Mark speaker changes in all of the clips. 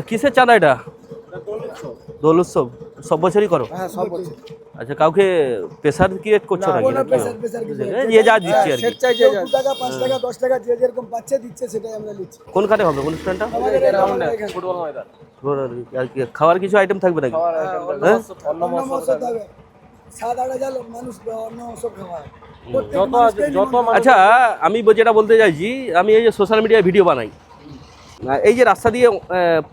Speaker 1: কিসের চাঁদা এটা? দোল উৎসব সব বছরই করো?
Speaker 2: হ্যাঁ সব বছর।
Speaker 1: আচ্ছা, কাউকে প্রেসার ক্রিয়েট করছো নাকি?
Speaker 2: কোনো প্রেসার কিছু নেই।
Speaker 1: যে যা দিচ্ছে আর কি।
Speaker 2: স্বেচ্ছায় যে 2 টাকা 5 টাকা 10 টাকা যে যেরকম পাচ্ছে দিচ্ছে সেটাই আমরা নিচ্ছি।
Speaker 1: কোনখানে হবে অনুষ্ঠানটা?
Speaker 2: আমাদের এই রাউন্ডে
Speaker 3: ফুটবল ময়দান।
Speaker 1: আর কি খাওয়ার কিছু আইটেম থাকবে নাকি? হ্যাঁ?
Speaker 2: অন্য মহোৎসব হবে। 7-8 হাজার মানুষ অন্য মহোৎসব খাওয়ায়।
Speaker 3: যত
Speaker 1: আচ্ছা, আমি যেটা বলতে চাইছি, আমি এই যে সোশ্যাল মিডিয়ায় ভিডিও বানাই, এই যে রাস্তা দিয়ে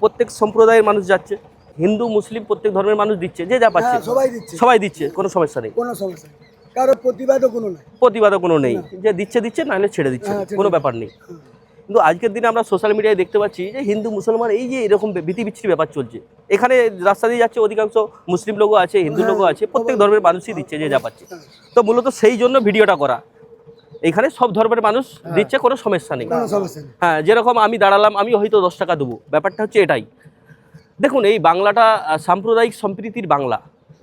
Speaker 1: প্রত্যেক সম্প্রদায়ের মানুষ যাচ্ছে, হিন্দু মুসলিম প্রত্যেক ধর্মের মানুষ দিচ্ছে, যে যা পাচ্ছে
Speaker 2: হ্যাঁ সবাই দিচ্ছে।
Speaker 1: সবাই দিচ্ছে, কোনো সমস্যা নেই,
Speaker 2: কোনো সমস্যা নেই। কারো প্রতিবাদও কোনো নাই।
Speaker 1: প্রতিবাদও কোনো নেই, যে দিচ্ছে দিচ্ছে, নাহলে ছেড়ে দিচ্ছে,
Speaker 2: হ্যাঁ, ছেড়ে
Speaker 1: কোনো
Speaker 2: দিচ্ছে।
Speaker 1: ব্যাপার নেই। কিন্তু আজকের দিনে আমরা সোশ্যাল মিডিয়ায় দেখতে পাচ্ছি যে হিন্দু মুসলমান এই যে এরকম ভীতি বিচ্ছিরি ব্যাপার চলছে। এখানে রাস্তা দিয়ে যাচ্ছে, অধিকাংশ মুসলিম লোকও আছে, হিন্দু লোকও আছে, প্রত্যেক ধর্মের মানুষই দিচ্ছে, যে যা পাচ্ছে। তো মূলত সেই জন্য ভিডিওটা করা। এখানে সব ধর্মের মানুষ দিচ্ছে, কোনো সমস্যা নেই।
Speaker 2: কোনো সমস্যা নেই।
Speaker 1: হ্যাঁ, যেরকম আমি দাঁড়ালাম, আমি হয়তো 10 টাকা দেবো, ব্যাপারটা হচ্ছে এটাই। দেখুন, এই বাংলাটা সাম্প্রদায়িক সম্প্রীতির বাংলা।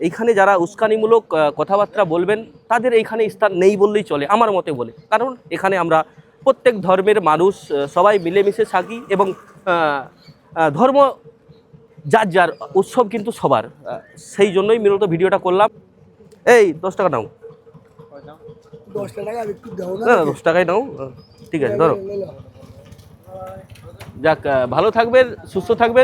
Speaker 1: এইখানে যারা উস্কানিমূলক কথাবার্তা বলবেন, তাদের এইখানে স্থান নেই বললেই চলে, আমার মতে বলে। কারণ এখানে আমরা প্রত্যেক ধর্মের মানুষ সবাই মিলেমিশে থাকি, এবং ধর্ম যার যার, উৎসব কিন্তু সবার। সেই জন্যই মূলত ভিডিওটা করলাম। এই 10 টাকা নাও।
Speaker 2: 10 টাকা একটু দাও না।
Speaker 1: না, 10 টাকাই নাও, ঠিক আছে, ধরো।
Speaker 2: লে নাও।
Speaker 1: যাক, ভালো থাকবেন, সুস্থ থাকবেন।